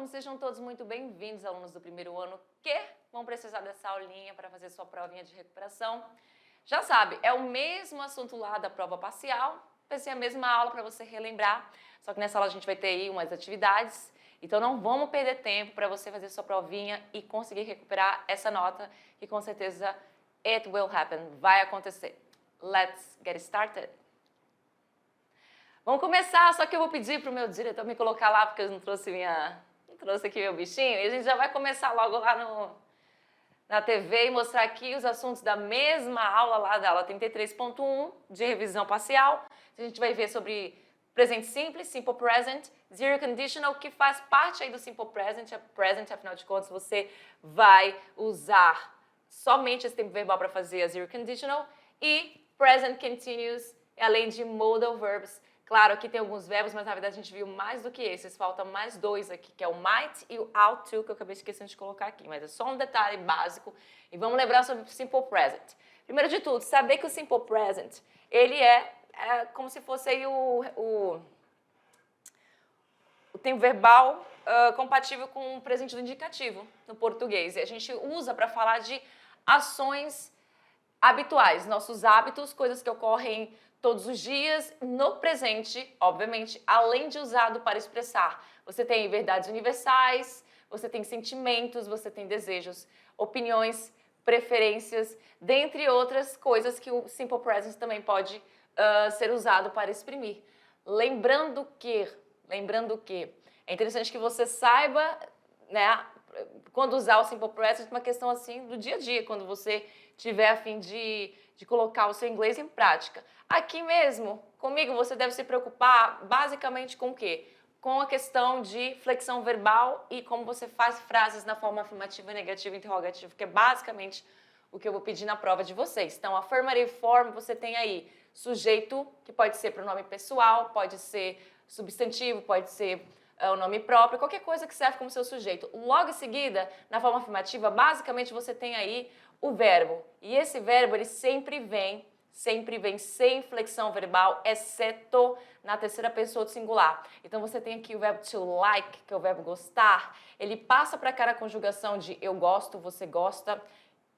alunos, sejam todos muito bem-vindos, alunos do primeiro ano que vão precisar dessa aulinha para fazer sua provinha de recuperação. Já sabe, é o mesmo assunto lá da prova parcial, vai ser a mesma aula para você relembrar, só que nessa aula a gente vai ter aí umas atividades, então não vamos perder tempo para você fazer sua provinha e conseguir recuperar essa nota, que com certeza it will happen, vai acontecer. Let's get started. Vamos começar, só que eu vou pedir para o meu diretor me colocar lá, porque eu não trouxe aqui meu bichinho, e a gente já vai começar logo lá na TV e mostrar aqui os assuntos da mesma aula lá da aula 33.1 de revisão parcial. A gente vai ver sobre presente simples, simple present, zero conditional, que faz parte aí do simple present, afinal de contas você vai usar somente esse tempo verbal para fazer a zero conditional, e present continuous, além de modal verbs. Claro, aqui tem alguns verbos, mas na verdade a gente viu mais do que esses. Faltam mais dois aqui, que é o might e o ought to, que eu acabei esquecendo de colocar aqui. Mas é só um detalhe básico. E vamos lembrar sobre o simple present. Primeiro de tudo, saber que o simple present, ele é como se fosse aí o tempo verbal compatível com o presente do indicativo no português. E a gente usa para falar de ações habituais, nossos hábitos, coisas que ocorrem todos os dias, no presente, obviamente, além de usado para expressar. Você tem verdades universais, você tem sentimentos, você tem desejos, opiniões, preferências, dentre outras coisas que o simple present também pode ser usado para exprimir. Lembrando que é interessante que você saiba, né, quando usar o simple present, uma questão assim do dia a dia, quando você tiver a fim de colocar o seu inglês em prática. Aqui mesmo, comigo, você deve se preocupar basicamente com o quê? Com a questão de flexão verbal e como você faz frases na forma afirmativa, negativa e interrogativa, que é basicamente o que eu vou pedir na prova de vocês. Então, affirmative form, você tem aí sujeito, que pode ser pronome pessoal, pode ser substantivo, pode ser o nome próprio, qualquer coisa que serve como seu sujeito. Logo em seguida, na forma afirmativa, basicamente você tem aí o verbo. E esse verbo, ele sempre vem sem flexão verbal, exceto na terceira pessoa do singular. Então você tem aqui o verbo to like, que é o verbo gostar. Ele passa para cá na conjugação de eu gosto, você gosta,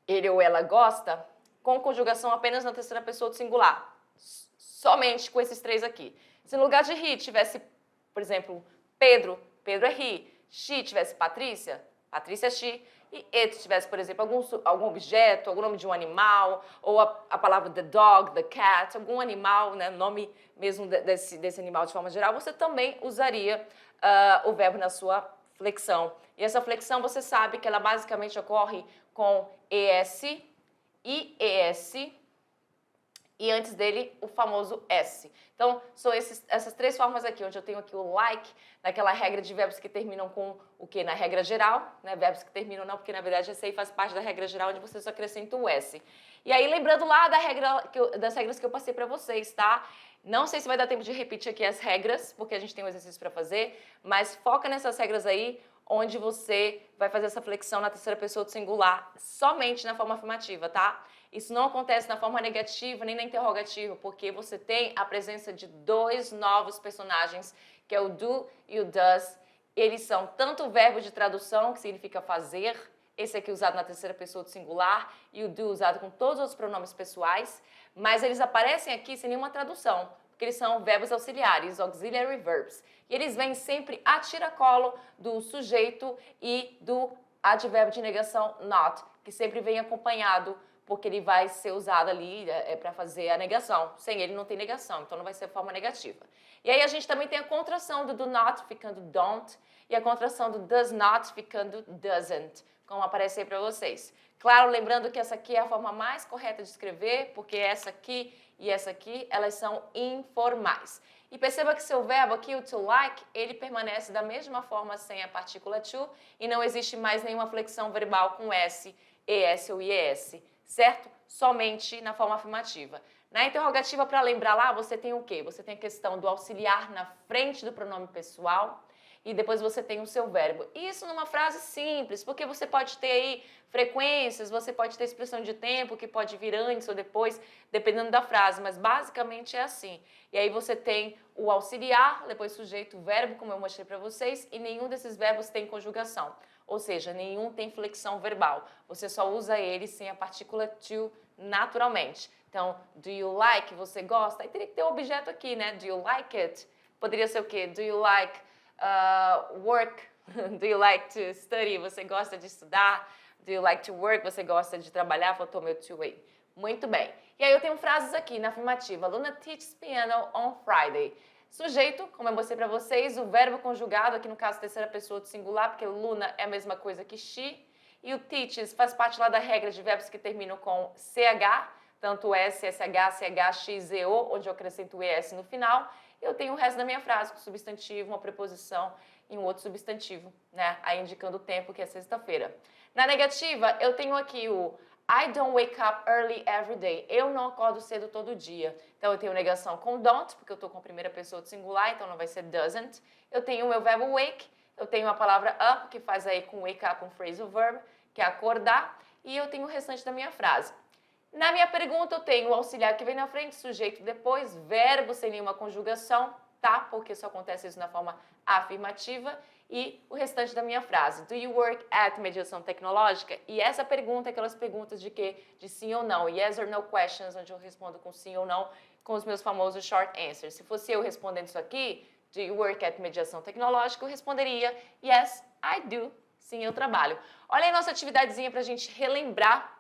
ele ou ela gosta, com conjugação apenas na terceira pessoa do singular. Somente com esses três aqui. Se no lugar de he tivesse, por exemplo, Pedro, Pedro é he. She tivesse Patrícia, Patrícia é she. E it tivesse, por exemplo, algum objeto, algum nome de um animal, ou a palavra the dog, the cat, algum animal, né, nome mesmo desse animal de forma geral, você também usaria o verbo na sua flexão. E essa flexão, você sabe que ela basicamente ocorre com es e es, e antes dele o famoso S. Então, são essas três formas aqui, onde eu tenho aqui o like, naquela regra de verbos que terminam com o quê? Na regra geral, né? Verbos que terminam não, porque na verdade esse aí faz parte da regra geral, onde você só acrescenta o S. E aí, lembrando lá das regras que eu passei para vocês, tá? Não sei se vai dar tempo de repetir aqui as regras, porque a gente tem um exercício para fazer, mas foca nessas regras aí, onde você vai fazer essa flexão na terceira pessoa do singular, somente na forma afirmativa, tá? Isso não acontece na forma negativa nem na interrogativa, porque você tem a presença de dois novos personagens, que é o do e o does. Eles são tanto o verbo de tradução, que significa fazer, esse aqui usado na terceira pessoa do singular, e o do usado com todos os pronomes pessoais, mas eles aparecem aqui sem nenhuma tradução, porque eles são verbos auxiliares, auxiliary verbs. E eles vêm sempre a tiracolo do sujeito e do advérbio de negação not, que sempre vem acompanhado, porque ele vai ser usado ali para fazer a negação. Sem ele não tem negação, então não vai ser forma negativa. E aí a gente também tem a contração do do not ficando don't e a contração do does not ficando doesn't, como aparece aí para vocês. Claro, lembrando que essa aqui é a forma mais correta de escrever, porque essa aqui e essa aqui, elas são informais. E perceba que seu verbo aqui, o to like, ele permanece da mesma forma sem a partícula to e não existe mais nenhuma flexão verbal com S, ES ou IES, certo? Somente na forma afirmativa. Na interrogativa, para lembrar lá, você tem o quê? Você tem a questão do auxiliar na frente do pronome pessoal e depois você tem o seu verbo. Isso numa frase simples, porque você pode ter aí frequências, você pode ter expressão de tempo que pode vir antes ou depois, dependendo da frase, mas basicamente é assim. E aí você tem o auxiliar, depois sujeito, verbo, como eu mostrei para vocês, e nenhum desses verbos tem conjugação. Ou seja, nenhum tem flexão verbal. Você só usa ele sem a partícula to naturalmente. Então, do you like, você gosta? Aí teria que ter um objeto aqui, né? Do you like it? Poderia ser o quê? Do you like work? Do you like to study? Você gosta de estudar? Do you like to work? Você gosta de trabalhar? Faltou meu to aí. Muito bem. E aí eu tenho frases aqui na afirmativa. Luna teaches piano on Friday. Sujeito, como eu mostrei para vocês, o verbo conjugado, aqui no caso terceira pessoa do singular, porque Luna é a mesma coisa que she. E o teaches faz parte lá da regra de verbos que terminam com CH, tanto S, SH, CH, X, EO, onde eu acrescento o ES no final. Eu tenho o resto da minha frase, com substantivo, uma preposição e um outro substantivo, né? Aí indicando o tempo, que é sexta-feira. Na negativa, eu tenho aqui o I don't wake up early every day. Eu não acordo cedo todo dia. Então, eu tenho negação com don't, porque eu estou com a primeira pessoa do singular, então não vai ser doesn't. Eu tenho o meu verbo wake, eu tenho a palavra up, que faz aí com wake up um phrasal verb, que é acordar, e eu tenho o restante da minha frase. Na minha pergunta, eu tenho o auxiliar que vem na frente, sujeito depois, verbo sem nenhuma conjugação, tá? Porque só acontece isso na forma afirmativa. E o restante da minha frase. Do you work at mediação tecnológica? E essa pergunta é aquelas perguntas de quê? De sim ou não. Yes or no questions, onde eu respondo com sim ou não, com os meus famosos short answers. Se fosse eu respondendo isso aqui, do you work at mediação tecnológica, eu responderia yes, I do. Sim, eu trabalho. Olha aí a nossa atividadezinha para a gente relembrar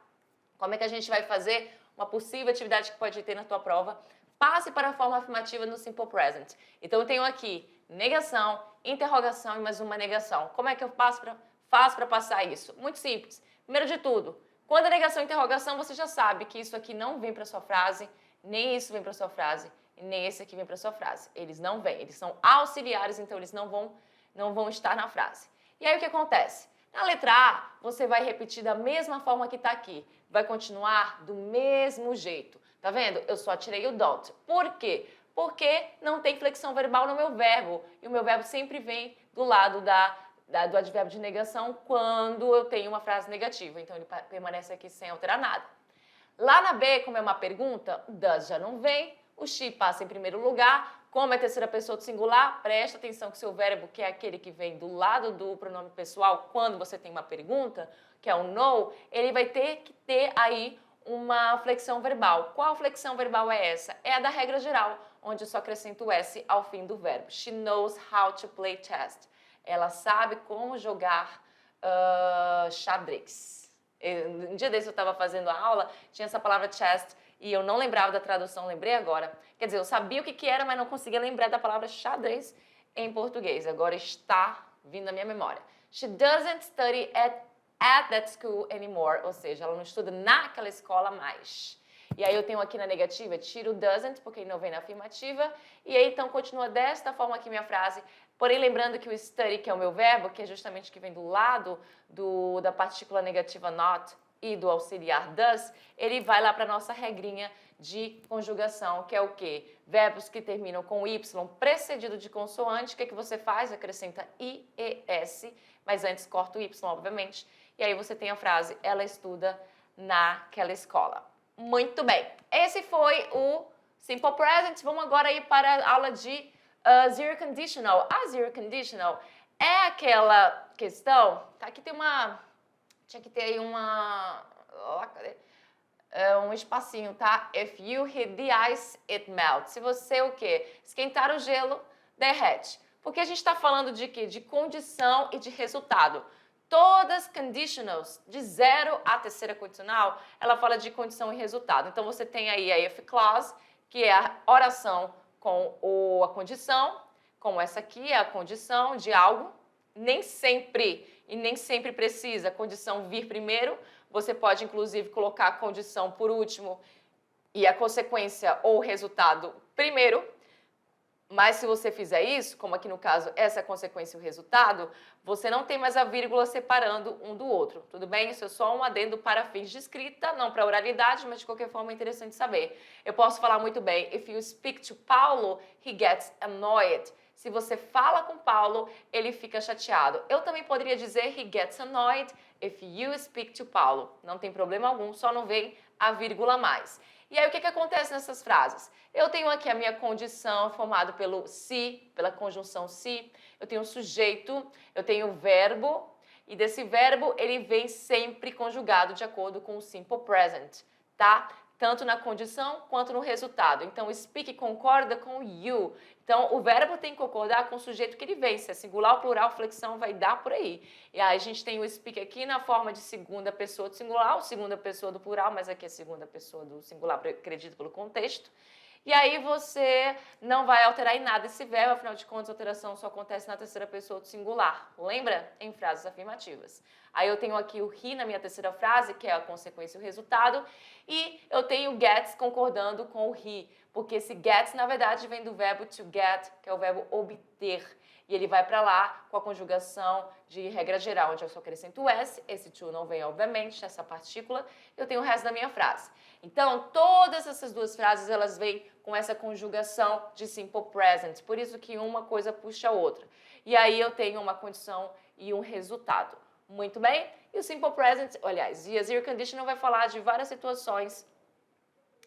como é que a gente vai fazer uma possível atividade que pode ter na tua prova. Passe para a forma afirmativa no Simple Present. Então, eu tenho aqui negação, interrogação e mais uma negação. Como é que eu faço para passar isso? Muito simples. Primeiro de tudo, quando a negação e interrogação, você já sabe que isso aqui não vem para sua frase, nem isso vem para sua frase, e nem esse aqui vem para sua frase. Eles não vêm, eles são auxiliares, então eles não vão estar na frase. E aí o que acontece? Na letra A, você vai repetir da mesma forma que está aqui. Vai continuar do mesmo jeito. Tá vendo? Eu só tirei o don't. Por quê? Porque não tem flexão verbal no meu verbo. E o meu verbo sempre vem do lado do advérbio de negação quando eu tenho uma frase negativa. Então, ele permanece aqui sem alterar nada. Lá na B, como é uma pergunta, o does já não vem. O she passa em primeiro lugar. Como é terceira pessoa do singular, presta atenção que seu verbo, que é aquele que vem do lado do pronome pessoal, quando você tem uma pergunta, que é o no, ele vai ter que ter aí uma flexão verbal. Qual flexão verbal é essa? É a da regra geral, onde eu só acrescento o S ao fim do verbo. She knows how to play chess. Ela sabe como jogar xadrez. Um dia desse eu estava fazendo a aula, tinha essa palavra chess e eu não lembrava da tradução, lembrei agora. Quer dizer, eu sabia o que era, mas não conseguia lembrar da palavra xadrez em português. Agora está vindo na minha memória. She doesn't study at that school anymore, ou seja, ela não estuda naquela escola mais. E aí eu tenho aqui na negativa, tiro o doesn't, porque ele não vem na afirmativa, e aí então continua desta forma aqui minha frase, porém lembrando que o study, que é o meu verbo, que é justamente que vem do lado da partícula negativa not e do auxiliar does, ele vai lá para a nossa regrinha de conjugação, que é o quê? Verbos que terminam com Y precedido de consoante, o que você faz? Acrescenta IES, mas antes corta o Y, obviamente. E aí você tem a frase, ela estuda naquela escola. Muito bem. Esse foi o Simple Present. Vamos agora ir para a aula de Zero Conditional. A Zero Conditional é aquela questão... Tá, aqui tem uma... Tinha que ter aí um espacinho, tá? If you hit the ice, it melts. Se você o quê? Esquentar o gelo, derrete. Porque a gente está falando de quê? De condição e de resultado. Todas conditionals, de 0 à terceira condicional, ela fala de condição e resultado. Então, você tem aí a if clause, que é a oração com a condição, como essa aqui é a condição de algo. Nem sempre precisa a condição vir primeiro. Você pode, inclusive, colocar a condição por último e a consequência ou o resultado primeiro. Mas se você fizer isso, como aqui no caso, essa é a consequência e o resultado, você não tem mais a vírgula separando um do outro, tudo bem? Isso é só um adendo para fins de escrita, não para oralidade, mas de qualquer forma é interessante saber. Eu posso falar muito bem, if you speak to Paulo, he gets annoyed. Se você fala com Paulo, ele fica chateado. Eu também poderia dizer he gets annoyed if you speak to Paulo. Não tem problema algum, só não vem a vírgula a mais. E aí o que acontece nessas frases? Eu tenho aqui a minha condição formada pelo se, pela conjunção se. Eu tenho o sujeito, eu tenho o verbo. E desse verbo, ele vem sempre conjugado de acordo com o simple present, tá? Tanto na condição quanto no resultado. Então, o speak concorda com you. Então, o verbo tem que concordar com o sujeito que ele vem. Se é singular ou plural, flexão vai dar por aí. E aí, a gente tem o speak aqui na forma de segunda pessoa do singular, ou segunda pessoa do plural, mas aqui é segunda pessoa do singular, acredito pelo contexto. E aí você não vai alterar em nada esse verbo, afinal de contas a alteração só acontece na terceira pessoa do singular. Lembra? Em frases afirmativas. Aí eu tenho aqui o he na minha terceira frase, que é a consequência e o resultado, e eu tenho o gets concordando com o he, porque esse gets na verdade vem do verbo to get, que é o verbo obter. E ele vai para lá com a conjugação de regra geral, onde eu só acrescento o S, esse to não vem, obviamente, essa partícula, eu tenho o resto da minha frase. Então, todas essas duas frases, elas vêm com essa conjugação de simple present, por isso que uma coisa puxa a outra. E aí eu tenho uma condição e um resultado. Muito bem? E o simple present, aliás, e a zero conditional vai falar de várias situações,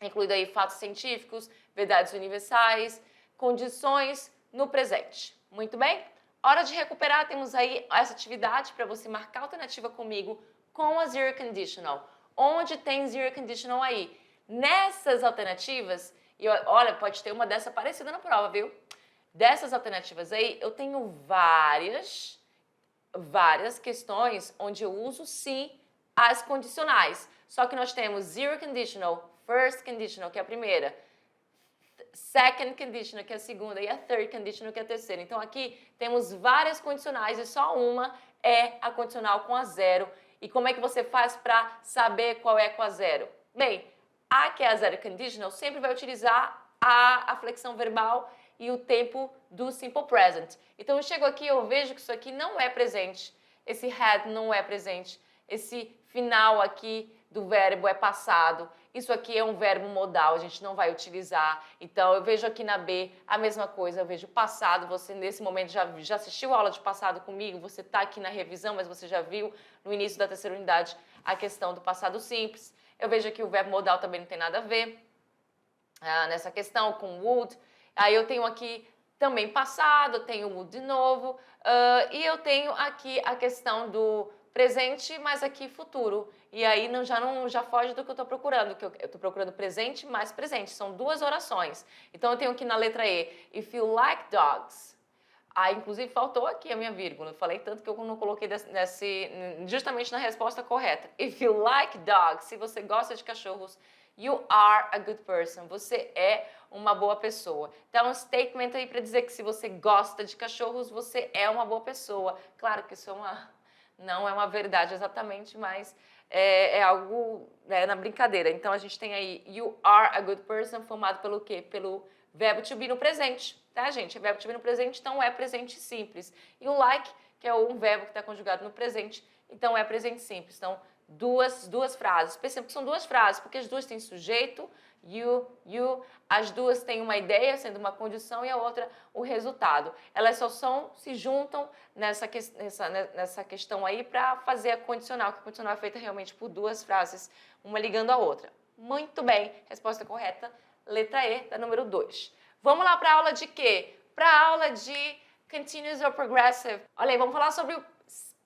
incluindo aí fatos científicos, verdades universais, condições no presente. Muito bem? Hora de recuperar, temos aí essa atividade para você marcar a alternativa comigo com a zero conditional. Onde tem zero conditional aí? Nessas alternativas, e olha, pode ter uma dessa parecida na prova, viu? Dessas alternativas aí, eu tenho várias questões onde eu uso sim as condicionais. Só que nós temos zero conditional, first conditional, que é a primeira, second conditional, que é a segunda, e a third conditional, que é a terceira. Então, aqui temos várias condicionais e só uma é a condicional com a zero. E como é que você faz para saber qual é com a zero? Bem, a que é a zero conditional sempre vai utilizar a flexão verbal e o tempo do simple present. Então, eu chego aqui e eu vejo que isso aqui não é presente. Esse had não é presente. Esse final aqui do verbo é passado. Isso aqui é um verbo modal, a gente não vai utilizar. Então, eu vejo aqui na B a mesma coisa, eu vejo passado. Você, nesse momento, já assistiu a aula de passado comigo, você está aqui na revisão, mas você já viu no início da terceira unidade a questão do passado simples. Eu vejo aqui o verbo modal também não tem nada a ver nessa questão com would. Aí eu tenho aqui também passado, eu tenho would de novo. E eu tenho aqui a questão do presente, mas aqui futuro. E aí já foge do que eu estou procurando, que eu estou procurando presente mais presente. São duas orações. Então eu tenho aqui na letra E, if you like dogs. Aí, inclusive, faltou aqui a minha vírgula. Eu falei tanto que eu não coloquei justamente na resposta correta. If you like dogs, se você gosta de cachorros, you are a good person. Você é uma boa pessoa. Então, um statement aí para dizer que se você gosta de cachorros, você é uma boa pessoa. Claro que isso não é uma verdade exatamente, mas é algo na brincadeira. Então, a gente tem aí you are a good person formado pelo quê? Pelo verbo to be no presente, tá, gente? É verbo to be no presente, então é presente simples. E o like, que é um verbo que está conjugado no presente, então é presente simples. Então, duas frases. Perceba que são duas frases, porque as duas têm sujeito, you, as duas têm uma ideia, sendo uma condição, e a outra o resultado. Elas só se juntam nessa questão aí para fazer a condicional, que a condicional é feita realmente por duas frases, uma ligando a outra. Muito bem, resposta correta, letra E, da número 2. Vamos lá para a aula de quê? Para a aula de continuous or progressive. Olha aí, vamos falar sobre o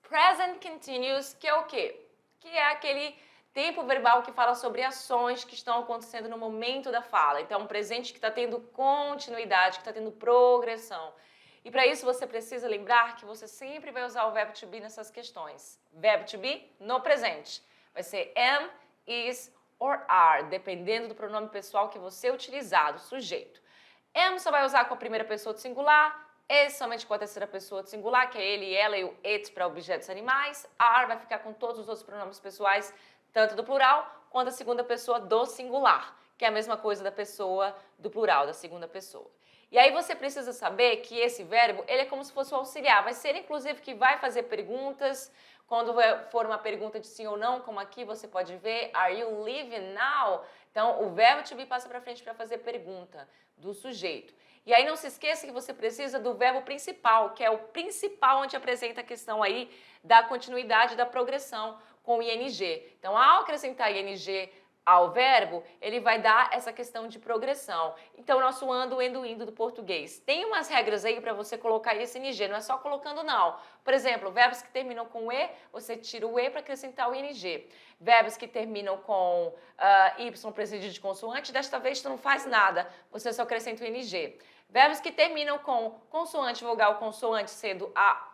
present continuous, que é o quê? Que é aquele tempo verbal que fala sobre ações que estão acontecendo no momento da fala. Então, um presente que está tendo continuidade, que está tendo progressão. E para isso você precisa lembrar que você sempre vai usar o verbo to be nessas questões. Verbo to be no presente. Vai ser am, is or are, dependendo do pronome pessoal que você utilizar, do sujeito. Am só vai usar com a primeira pessoa do singular, is somente com a terceira pessoa do singular, que é ele, ela e o it para objetos animais. Are vai ficar com todos os outros pronomes pessoais, tanto do plural quanto a segunda pessoa do singular, que é a mesma coisa da pessoa do plural, da segunda pessoa. E aí você precisa saber que esse verbo, ele é como se fosse o auxiliar, vai ser inclusive que vai fazer perguntas Quando for uma pergunta de sim ou não, como aqui você pode ver, are you leaving now? Então, o verbo to be passa para frente para fazer pergunta do sujeito. E aí não se esqueça que você precisa do verbo principal, que é o principal onde apresenta a questão aí da continuidade da progressão com o ing. Então, ao acrescentar ing ao verbo, ele vai dar essa questão de progressão. Então, nosso ando, endo, indo do português. Tem umas regras aí para você colocar esse ing, não é só colocando não. Por exemplo, verbos que terminam com e, você tira o e para acrescentar o ing. Verbos que terminam com y precedido de consoante, desta vez tu não faz nada, você só acrescenta o ing. Verbos que terminam com consoante, vogal, consoante, sendo a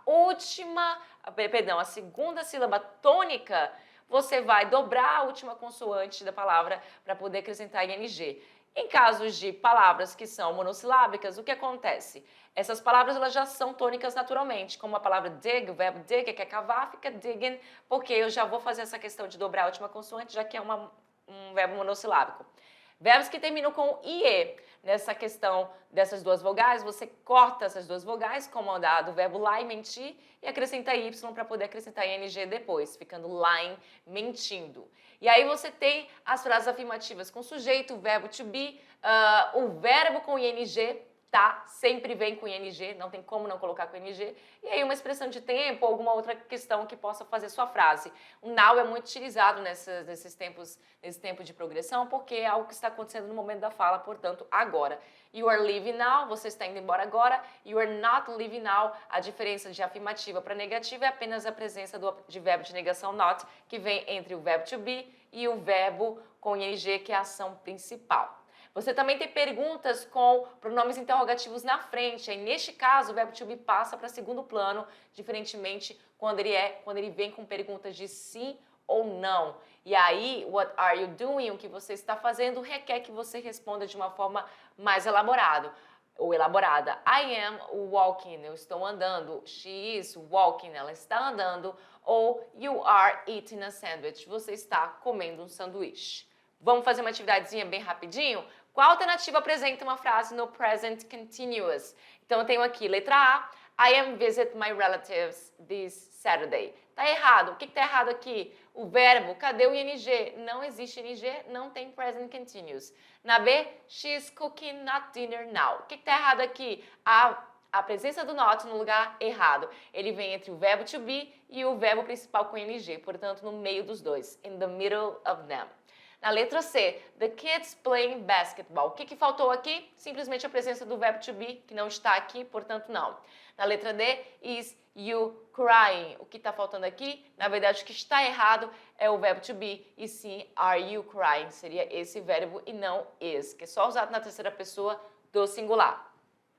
segunda sílaba tônica, você vai dobrar a última consoante da palavra para poder acrescentar ing. Em casos de palavras que são monossilábicas, o que acontece? Essas palavras elas já são tônicas naturalmente, como a palavra dig, o verbo dig, que é cavar, fica digging, porque eu já vou fazer essa questão de dobrar a última consoante, já que é um verbo monossilábico. Verbos que terminam com ie. Nessa questão dessas duas vogais, você corta essas duas vogais, como a do verbo lie, mentir, e acrescenta y para poder acrescentar ing depois, ficando lying, mentindo. E aí você tem as frases afirmativas com sujeito, o verbo to be, o verbo com ing, tá? Sempre vem com ing, não tem como não colocar com ing. E aí uma expressão de tempo ou alguma outra questão que possa fazer sua frase. O now é muito utilizado nesse tempo de progressão, porque é algo que está acontecendo no momento da fala, portanto, agora. You are leaving now, você está indo embora agora. You are not leaving now, a diferença de afirmativa para negativa é apenas a presença de verbo de negação not, que vem entre o verbo to be e o verbo com ing, que é a ação principal. Você também tem perguntas com pronomes interrogativos na frente. Aí, neste caso, o verbo to be passa para segundo plano, diferentemente quando ele vem com perguntas de sim ou não. E aí, what are you doing? O que você está fazendo requer que você responda de uma forma mais elaborada. I am walking, eu estou andando. She is walking, ela está andando. Ou you are eating a sandwich, você está comendo um sanduíche. Vamos fazer uma atividadezinha bem rapidinho? Qual alternativa apresenta uma frase no present continuous? Então, eu tenho aqui, letra A, I am visit my relatives this Saturday. Tá errado. O que tá errado aqui? O verbo, cadê o ing? Não existe ing, não tem present continuous. Na B, she's cooking not dinner now. O que tá errado aqui? A presença do not no lugar errado. Ele vem entre o verbo to be e o verbo principal com ing, portanto, no meio dos dois. In the middle of them. Na letra C, the kids playing basketball. O que faltou aqui? Simplesmente a presença do verbo to be, que não está aqui, portanto não. Na letra D, is you crying. O que está faltando aqui? Na verdade, o que está errado é o verbo to be, e sim, are you crying? Seria esse verbo e não is, que é só usado na terceira pessoa do singular.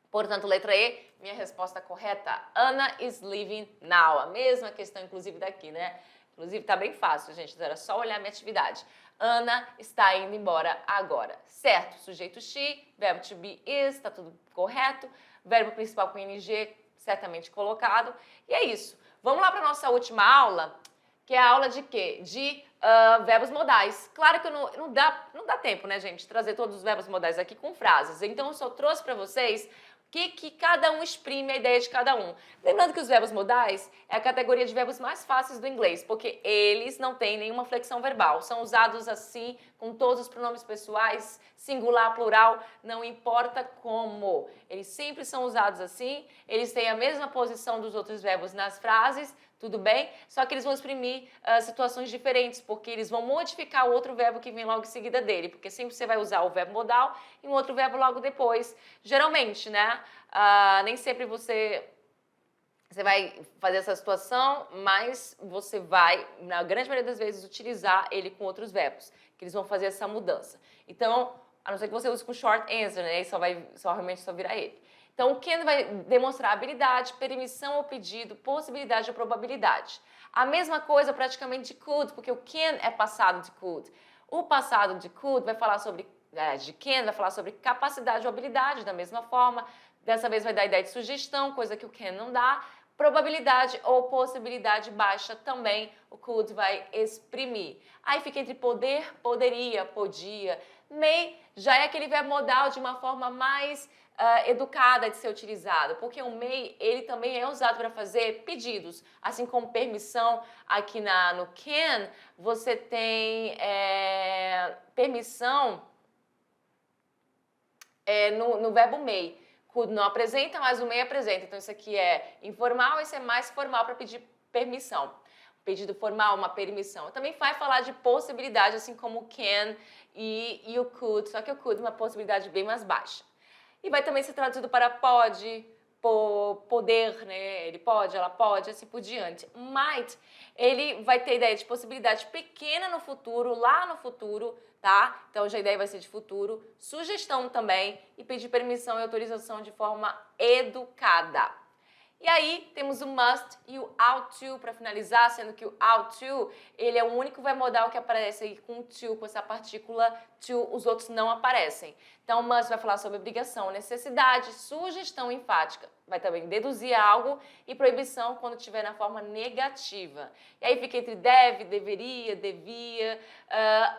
Portanto, letra E, minha resposta correta. Anna is leaving now. A mesma questão, inclusive, daqui, né? Inclusive, tá bem fácil, gente. Era só olhar a minha atividade. Ana está indo embora agora. Certo? Sujeito she, verbo to be is, tá tudo correto. Verbo principal com ing, certamente colocado. E é isso. Vamos lá para nossa última aula, que é a aula de quê? De verbos modais. Claro que não dá tempo, né, gente, trazer todos os verbos modais aqui com frases. Então, eu só trouxe para vocês que cada um exprime a ideia de cada um. Lembrando que os verbos modais é a categoria de verbos mais fáceis do inglês, porque eles não têm nenhuma flexão verbal. São usados assim, com todos os pronomes pessoais, singular, plural, não importa como. Eles sempre são usados assim, eles têm a mesma posição dos outros verbos nas frases, tudo bem? Só que eles vão exprimir situações diferentes, porque eles vão modificar o outro verbo que vem logo em seguida dele, porque sempre você vai usar o verbo modal e um outro verbo logo depois. Geralmente, né? Nem sempre você vai fazer essa situação, mas você vai, na grande maioria das vezes, utilizar ele com outros verbos, que eles vão fazer essa mudança. Então, a não ser que você use com short answer, né? Realmente só virar ele. Então, o can vai demonstrar habilidade, permissão ou pedido, possibilidade ou probabilidade. A mesma coisa praticamente de could, porque o can é passado de could. O passado de could vai falar sobre, de can vai falar sobre capacidade ou habilidade, da mesma forma. Dessa vez vai dar ideia de sugestão, coisa que o can não dá. probabilidade ou possibilidade baixa também o could vai exprimir. Aí fica entre poder, poderia, podia. May já é aquele verbo modal de uma forma mais educada de ser utilizado, porque o may, ele também é usado para fazer pedidos, assim como permissão aqui no can, você tem permissão no verbo may. Could não apresenta, mas o may apresenta. Então, isso aqui é informal, esse é mais formal para pedir permissão. Pedido formal, uma permissão. Também vai falar de possibilidade, assim como o can e o could, só que o could é uma possibilidade bem mais baixa. E vai também ser traduzido para pode, poder, né? Ele pode, ela pode, assim por diante. Might, ele vai ter ideia de possibilidade pequena no futuro, lá no futuro, tá? Então, já a ideia vai ser de futuro. Sugestão também e pedir permissão e autorização de forma educada. E aí, temos o must e o ought to para finalizar, sendo que o ought to, ele é o único verbo modal que aparece aí com to, com essa partícula to, os outros não aparecem. Então, must vai falar sobre obrigação, necessidade, sugestão enfática. Vai também deduzir algo e proibição quando estiver na forma negativa. E aí fica entre deve, deveria, devia.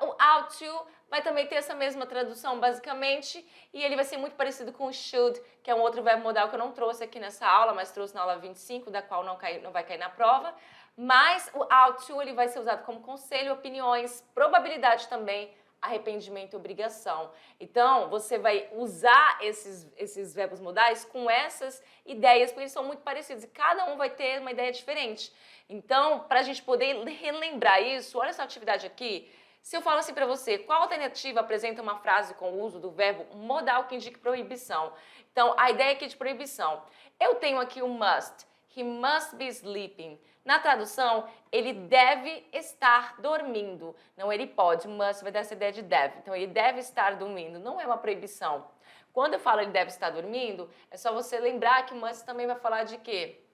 O ought to vai também ter essa mesma tradução, basicamente, e ele vai ser muito parecido com o should, que é um outro verbo modal que eu não trouxe aqui nessa aula, mas trouxe na aula 25, da qual não vai cair na prova. Mas o ought to, ele vai ser usado como conselho, opiniões, probabilidade também, arrependimento e obrigação. Então, você vai usar esses verbos modais com essas ideias, porque eles são muito parecidos, e cada um vai ter uma ideia diferente. Então, para a gente poder relembrar isso, olha essa atividade aqui. Se eu falo assim para você, qual alternativa apresenta uma frase com o uso do verbo modal que indique proibição? Então, a ideia aqui de proibição. Eu tenho aqui o must. He must be sleeping. Na tradução, ele deve estar dormindo. Não, ele pode. Must vai dar essa ideia de deve. Então, ele deve estar dormindo. Não é uma proibição. Quando eu falo ele deve estar dormindo, é só você lembrar que must também vai falar de quê?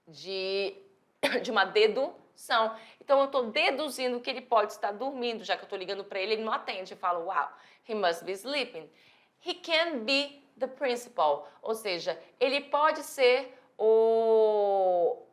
De uma dedução. Então, eu estou deduzindo que ele pode estar dormindo, já que eu estou ligando para ele, ele não atende. Eu falo, wow, he must be sleeping. He can be the principal, ou seja, ele pode ser o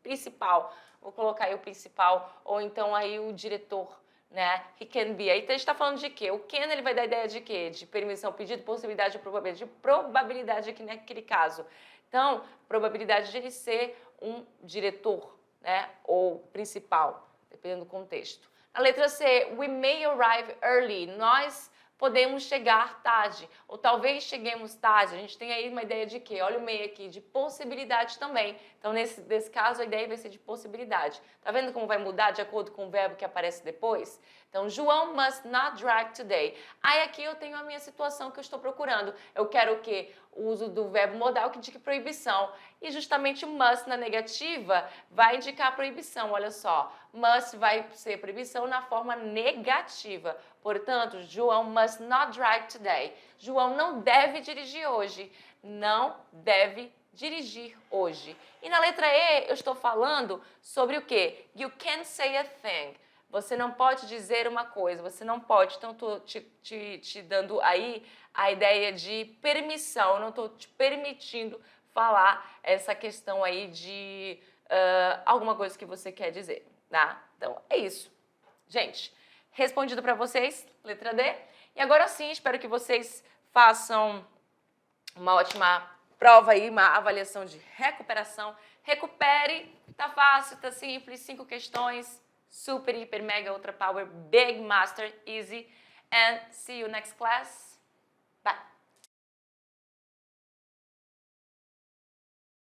principal. Vou colocar aí o principal, ou então aí o diretor, né? He can be. Aí então, a gente está falando de quê? O can, ele vai dar ideia de quê? De permissão, pedido, possibilidade, probabilidade. De probabilidade aqui naquele caso. Então, probabilidade de ele ser um diretor, né? Ou principal, dependendo do contexto. Na letra C, we may arrive early. Nós podemos chegar tarde, ou talvez cheguemos tarde. A gente tem aí uma ideia de quê? Olha o may aqui, de possibilidade também. Então, nesse caso, a ideia vai ser de possibilidade. Tá vendo como vai mudar de acordo com o verbo que aparece depois? Então, João must not drive today. Aí aqui eu tenho a minha situação que eu estou procurando. Eu quero o quê? O uso do verbo modal que indica proibição. E justamente o must na negativa vai indicar proibição, olha só. Must vai ser proibição na forma negativa. Portanto, João must not drive today. João não deve dirigir hoje. Não deve dirigir hoje. E na letra E, eu estou falando sobre o quê? You can't say a thing. Você não pode dizer uma coisa, você não pode. Então, estou te dando aí a ideia de permissão. Eu não estou te permitindo falar essa questão aí de alguma coisa que você quer dizer, tá? Então, é isso. Gente, respondido para vocês, letra D. E agora sim, espero que vocês façam uma ótima prova aí, uma avaliação de recuperação. Recupere, tá fácil, tá simples, 5 questões. Super, hiper, mega, ultra power, big, master, easy. And see you next class.